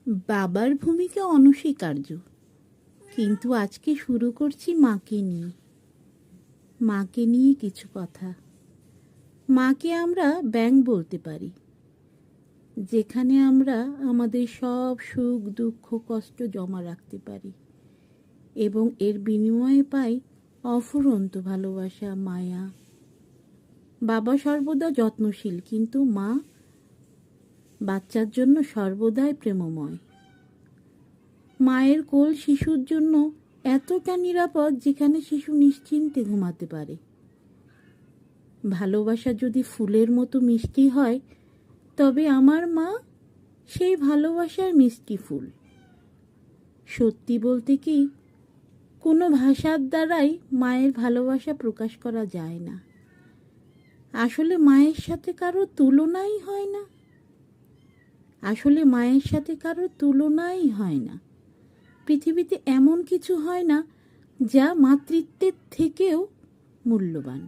বাবার ভূমিকা অনস্বীকার্য, কিন্তু আজকে শুরু করছি মাকে নিয়ে কিছু কথা। মাকে আমরা ব্যাংক বলতে পারি, যেখানে আমরা আমাদের সব সুখ দুঃখ কষ্ট জমা রাখতে পারি এবং এর বিনিময়ে পাই অফুরন্ত ভালোবাসা, মায়া। বাবা সর্বদা যত্নশীল, কিন্তু মা বাচ্চার জন্য সর্বদাই প্রেমময়। মায়ের কোল শিশুর জন্য এতটা নিরাপদ যেখানে শিশু নিশ্চিন্তে ঘুমাতে পারে। ভালোবাসা যদি ফুলের মতো মিষ্টি হয়, তবে আমার মা সেই ভালোবাসার মিষ্টি ফুল। সত্যি বলতে কি, কোনো ভাষার দ্বারাই মায়ের ভালোবাসা প্রকাশ করা যায় না। আসলে মায়ের সাথে কারো তুলনাই হয় না। পৃথিবীতে এমন কিছু হয় না যা মাতৃত্বের থেকেও মূল্যবান।